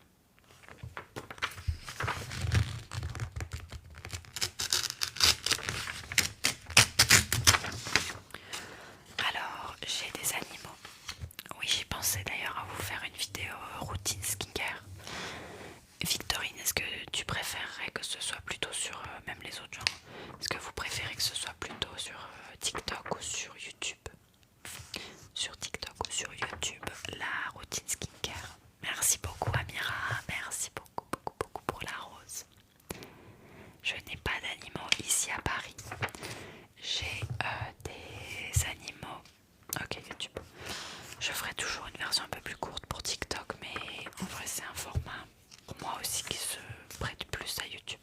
Alors, j'ai des animaux. Oui, j'y pensais d'ailleurs à vous faire une vidéo routine skincare. Victorine, est-ce que tu préférerais que ce soit plutôt sur, même les autres genres, est-ce que vous préférez que ce soit plutôt sur TikTok ou sur YouTube? Sur TikTok ou sur YouTube, la routine skincare. Merci beaucoup Amira, merci beaucoup, beaucoup, beaucoup pour la rose. Je n'ai pas d'animaux ici à Paris. J'ai des animaux. Ok YouTube. Je ferai toujours une version un peu plus courte pour TikTok, mais en vrai c'est un format pour moi aussi qui se prête plus à YouTube.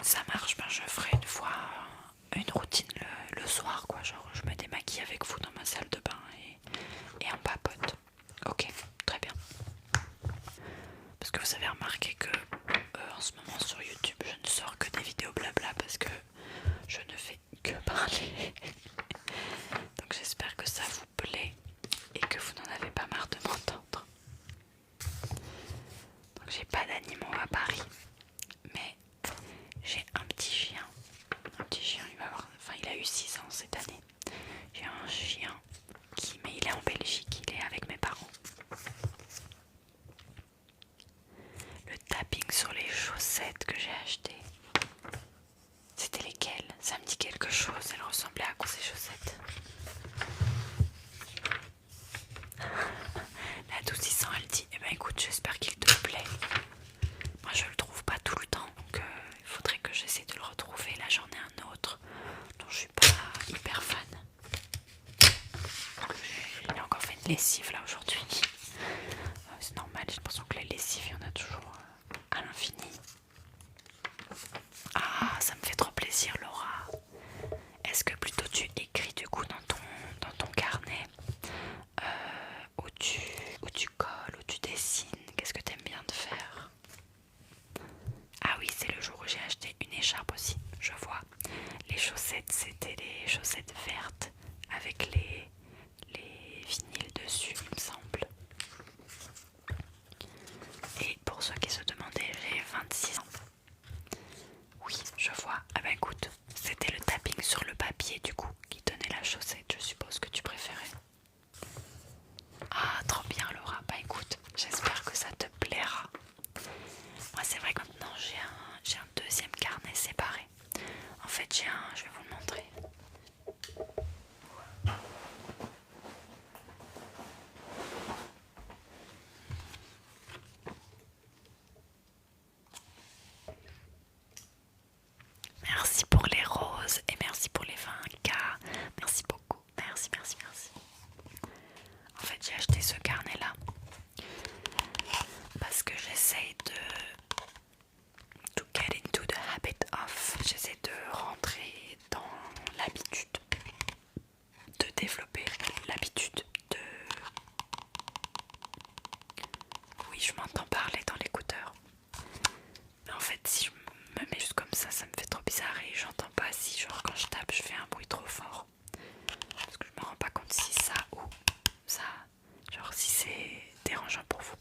Ça marche, ben je ferai une fois une routine le soir quoi, genre je me démaquille avec vous dans ma salle de bain et on papote. Ok, très bien. Parce que vous avez remarqué que en ce moment sur YouTube je ne sors que des vidéos blabla parce que je ne fais que parler. Donc j'espère que ça vous plaît et que vous n'en avez pas marre de m'entendre. Donc j'ai pas d'animaux à Paris, mais j'ai un petit chien. Un petit chien, il va avoir, enfin il a eu 6 ans cette année. J'ai un chien mais il est en Belgique, il est avec mes parents. Le tapping sur les chaussettes que j'ai acheté. C'était lesquelles? Ça me dit quelque chose, elles ressemblaient à quoi ces chaussettes? La 1200 elle dit, eh ben écoute, j'espère qu'il te lessive là aujourd'hui. C'est normal, j'ai l'impression que les lessives, il y en a toujours à l'infini. Ah, ça me fait trop plaisir, Laura. Est-ce que plutôt tu écris du coup dans ton carnet où tu colles, où tu dessines? Qu'est-ce que tu aimes bien de faire? Ah oui, c'est le jour où j'ai acheté une écharpe aussi, je vois. Les chaussettes, c'était les chaussettes vertes avec les vinyles dessus, il me semble. Et pour ceux qui se demandaient, j'ai 26 ans. Oui, je vois. Ah bah écoute, c'était le tapping sur le papier du coup qui donnait la chaussette, je suppose que tu préférais. Ah, trop bien Laura. Bah écoute, j'espère que ça te plaira. Moi c'est vrai que maintenant j'ai un deuxième carnet séparé. En fait je vais vous le montrer. Merci pour les roses et merci pour les 20K. Merci beaucoup. Merci, merci, merci. En fait j'ai acheté ce carnet là parce que j'essaye de get into the habit of. J'essaie de rentrer dans l'habitude, de développer l'habitude de... Oui, je m'entends parler dans l'écouteur. Mais en fait, si je me mets juste comme ça me fait trop bizarre et j'entends pas si, genre, quand je tape, je fais un bruit trop fort. Parce que je me rends pas compte si ça ou ça, genre, si c'est dérangeant pour vous.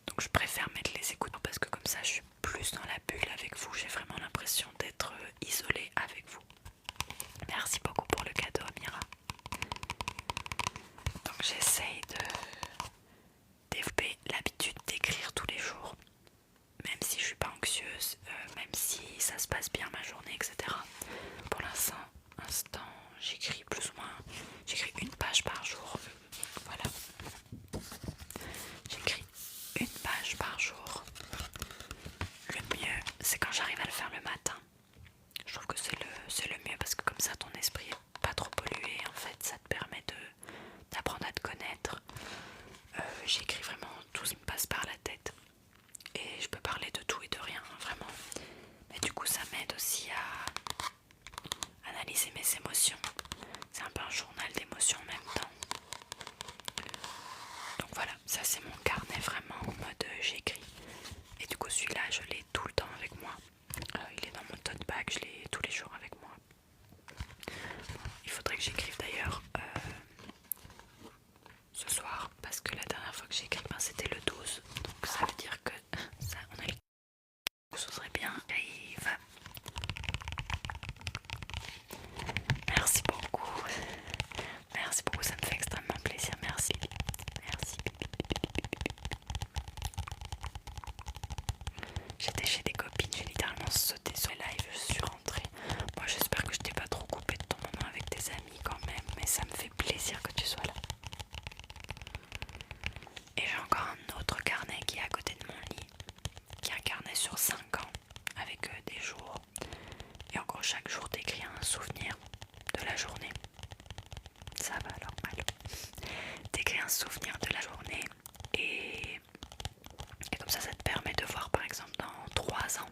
Donc, je préfère mettre les écouteurs parce que comme ça, je suis plus dans la bulle avec vous. J'ai vraiment l'impression d'être isolée avec vous. Merci beaucoup pour le cadeau, Amira. Donc, j'essaye de développer l'habitude d'écrire tous les jours. Même si je suis pas anxieuse, même si ça se passe bien ma journée, etc. Pour l'instant, j'écris plus ou moins, j'écris une page par jour. Voilà, j'écris une page par jour. Le mieux, c'est quand j'arrive à le faire le matin. Je trouve que c'est le mieux parce que comme ça, ton esprit est pas trop pollué. En fait, ça te permet d'apprendre à te connaître. J'écris vraiment tout ce qui me passe par la tête. Et je peux parler de tout et de rien, vraiment. Mais du coup, ça m'aide aussi à analyser mes émotions. C'est un peu un journal d'émotions en même temps. Donc voilà, ça c'est mon carnet vraiment en mode j'écris. Et du coup, celui-là, je l'ai tout le temps avec moi. Il est dans mon tote bag, je l'ai tous les jours avec moi. Il faudrait que j'écrive d'ailleurs ce soir, parce que la dernière fois que j'ai écrit, ben, c'était le 12. Donc ça veut dire que ça, on a ce serait bien. J'arrive. Merci beaucoup. Merci beaucoup, ça me fait extrêmement plaisir. Merci. Merci. J'étais chez des copines, j'ai littéralement sauté sur les lives, je suis rentrée. Moi j'espère que je t'ai pas trop coupé de ton moment avec tes amis quand même, mais ça me fait plaisir que tu sois là. Et j'ai encore un autre carnet qui est à côté de mon lit, qui est un carnet sur 5 ans, avec des jours. Et en gros chaque jour t'écris un souvenir de la journée. Ça va alors mal. T'écris un souvenir de la journée et comme ça te permet de voir par exemple dans 3 ans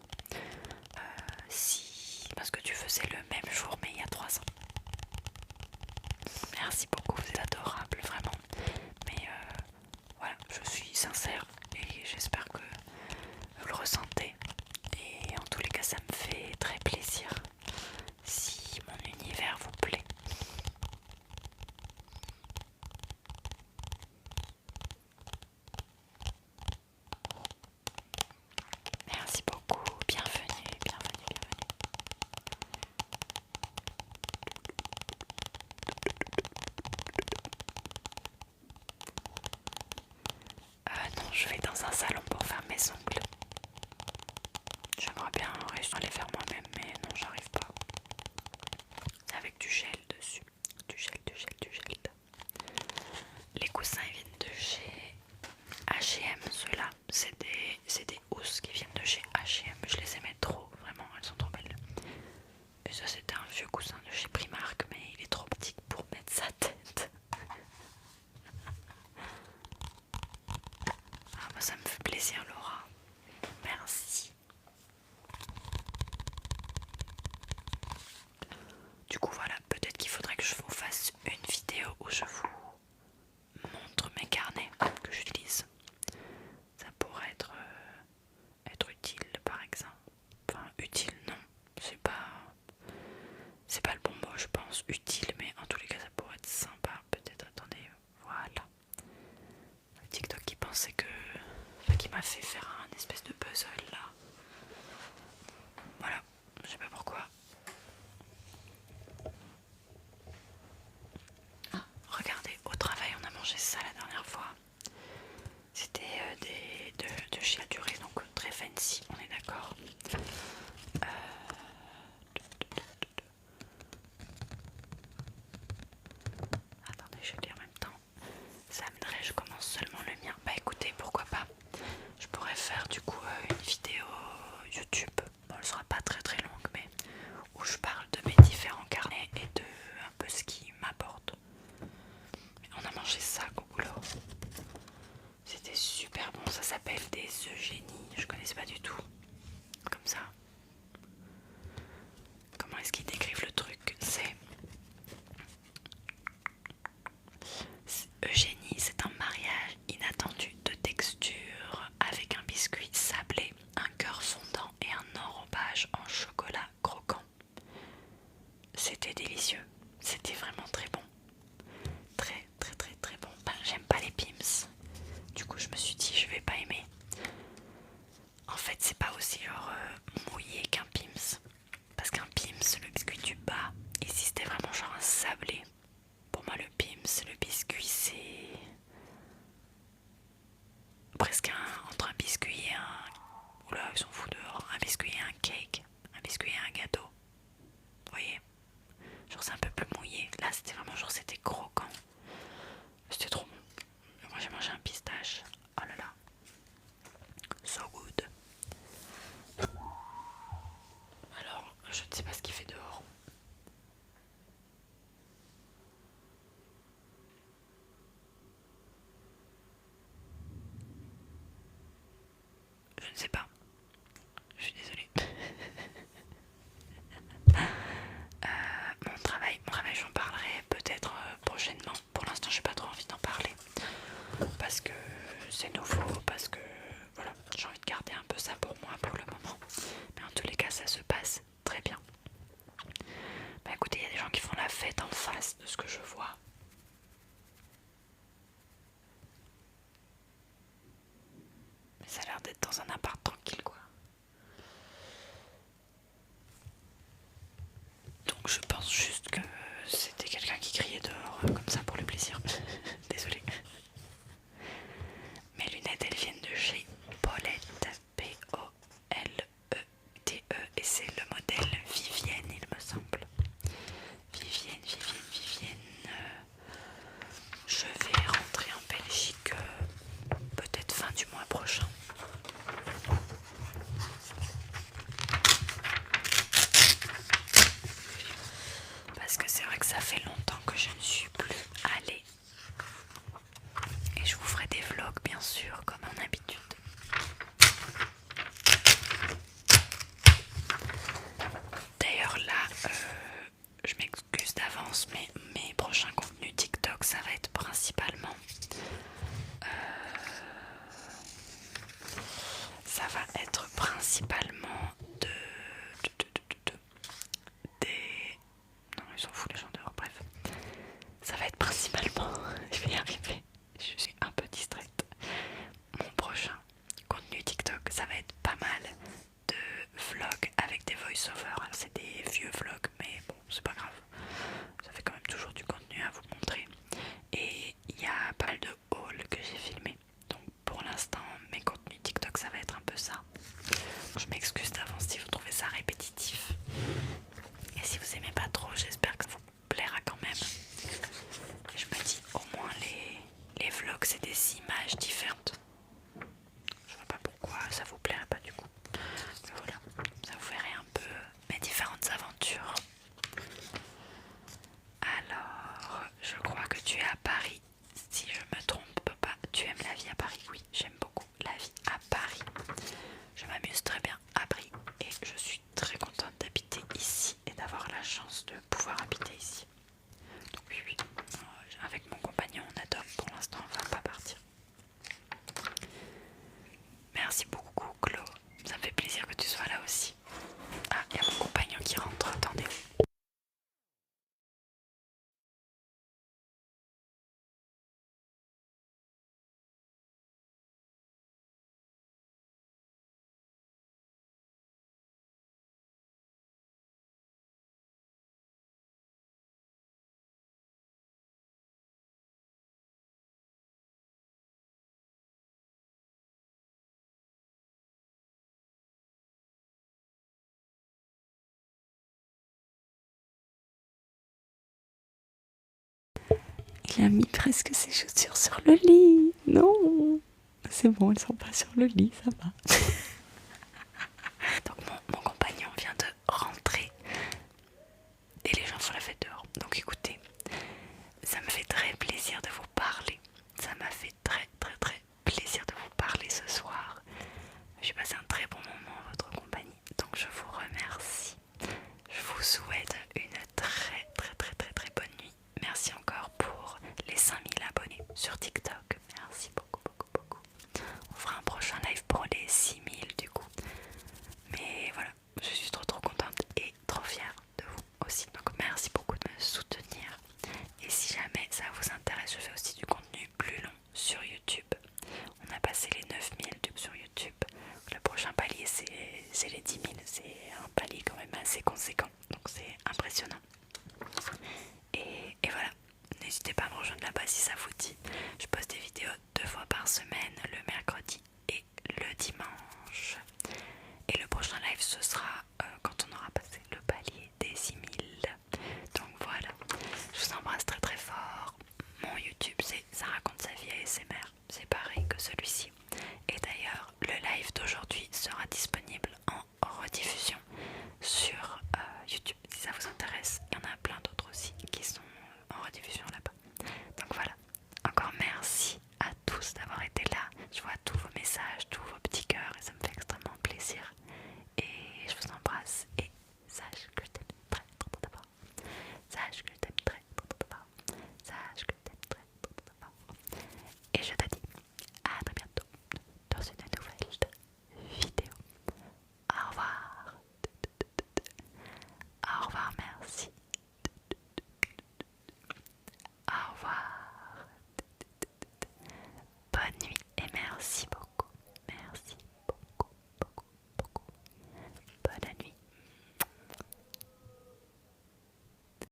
si... parce que tu faisais le même jour mais il y a 3 ans. Merci beaucoup, vous êtes adorable vraiment. Mais voilà, je suis sincère et j'espère que vous le ressentez. Et en tous les cas ça me fait très plaisir si mon univers vous plaît. Merci beaucoup, bienvenue, bienvenue, bienvenue. Non, je vais dans un salon pour faire mes ongles. J'aimerais bien réussir à les faire moi-même, mais non, j'arrive pas. Avec du gel dessus. Du gel, du gel, du gel. Les coussins ils viennent de chez H&M, ceux-là. C'est des housses qui viennent de chez H&M. Je les aimais trop, vraiment, elles sont trop belles. Et ça, c'était un vieux coussin de chez Primark, mais il est trop petit pour mettre sa tête. plaisir Laura. Merci. Du coup voilà, peut-être qu'il faudrait que je vous fasse une vidéo où je vous montre mes carnets que j'utilise. Ça pourrait être utile par exemple. Enfin utile non, c'est pas le bon mot je pense, utile, mais en tous les cas ça pourrait être sympa. Peut-être, attendez, voilà. Le TikTok qui pensait que... Enfin, qui m'a fait faire un espèce de puzzle là. Voilà, je sais pas pourquoi. Ah, regardez, au travail on a mangé ça la dernière fois. C'était de chez Aduré, donc très fancy, on est d'accord. Attendez, je lis en même temps. Ça me je commence seulement le mien. Bah écoutez, pourquoi pas. Je pourrais faire du coup une vidéo YouTube. Bon, elle sera pas très très longue, mais où je parle de mes différents carnets et de un peu ce qui m'apporte. On a mangé ça au boulot. C'était super bon, ça s'appelle des Eugénies. Je connaissais pas du tout. Comme ça. Comment est-ce qu'ils décrivent le truc? Eugénie, c'est un mariage inattendu de texture avec un biscuit sablé, un cœur fondant et un enrobage en chocolat croquant. C'était délicieux, c'était vraiment très bon. Très très très très bon. Ben, j'aime pas les Pim's. Du coup je me suis dit je vais pas aimer. En fait c'est pas aussi genre mouillé qu'un Pim's. Parce qu'un Pim's, le biscuit du bas, ici c'était vraiment genre un sablé. Pour moi le Pim's, le biscuit c'est presque entre un biscuit et un... Oula ils sont fous dehors. Un biscuit et un cake. Un biscuit et un gâteau. Vous voyez? Genre c'est un peu plus mouillé. Là c'était vraiment genre c'était croquant. C'était trop bon. Moi j'ai mangé un pistache. Oh là là. So good. Alors je ne sais pas ce qu'il fait dehors. Je ne sais pas. Je suis désolée. Mon travail j'en parlerai peut-être prochainement. Pour l'instant j'ai pas trop envie d'en parler. Parce que c'est nouveau, parce que voilà, j'ai envie de garder un peu ça pour moi pour le moment. Mais en tous les cas ça se passe très bien. Bah écoutez, il y a des gens qui font la fête en face de ce que je vois. Mais ça a l'air d'être dans un appart tranquille quoi. Donc je pense juste que c'était quelqu'un qui criait dehors comme ça pour le plaisir. Désolée. Mes lunettes elles viennent de chez Paulette. P-O-L-E-T-E et c'est le modèle Vivienne il me semble. Vivienne. Je vais rentrer en Belgique peut-être fin du mois prochain. Parce que c'est vrai que ça fait longtemps que je ne suis plus allée. Et je vous ferai des vlogs bien sûr comme en habitude. D'ailleurs là, je m'excuse d'avance mais mes prochains contenus TikTok ça va être principalement des... Non ils s'en foutent les gens dehors, bref. Ça va être principalement, je vais y arriver, je suis un peu distraite. Mon prochain contenu TikTok ça va être pas mal de vlogs avec des voice-overs. Alors c'est des vieux vlogs mais bon c'est pas grave. Ça fait quand même toujours du contenu à vous montrer. Et il y a pas mal de hauls que j'ai filmés. Donc pour l'instant mes contenus TikTok ça va être un peu ça. Je m'excuse d'avance si vous trouvez ça répétitif. Et si vous aimez pas trop, j'espère que ça vous plaira quand même. Et je me dis au moins les vlogs c'est des images différentes. Je vois pas pourquoi ça vous plairait pas du coup. Mais voilà, ça vous ferait un peu mes Il a mis presque ses chaussures sur le lit. Non, c'est bon, elles sont pas sur le lit, ça va. Donc mon compagnon vient de rentrer et les gens font la fête dehors. Donc écoutez, ça me fait très plaisir de vous parler. Ça m'a fait très plaisir de vous parler ce soir. J'ai passé un très bon moment en votre compagnie. Donc je vous remercie. Je vous souhaite une très bonne nuit. Merci encore pour les 5000 abonnés sur TikTok. Merci beaucoup. On fera un prochain live pour les 6000 du coup. Mais voilà, je suis trop contente et trop fière de vous aussi. Donc merci beaucoup de me soutenir. Et si jamais ça vous intéresse, je fais aussi du contenu plus long sur YouTube. On a passé les 9000 sur YouTube. Le prochain palier c'est les 10 000. C'est un palier quand même assez conséquent. Donc c'est impressionnant. Et voilà, n'hésitez pas à me rejoindre là-bas si ça vous dit. Je poste des vidéos 2 fois par semaine, le mercredi et le dimanche. Et le prochain live ce sera quand on aura passé le palier des 6000. Donc voilà, je vous embrasse très fort. Mon YouTube c'est ça raconte sa vie ASMR, c'est pareil que celui-ci. Et d'ailleurs le live d'aujourd'hui sera disponible en rediffusion sur YouTube si ça vous intéresse. Il y en a plein d'autres aussi qui sont en rediffusion là-bas. Donc voilà, encore merci à tous d'avoir été là. Je vois tous vos messages, tous vos petits cœurs et ça me fait extrêmement plaisir.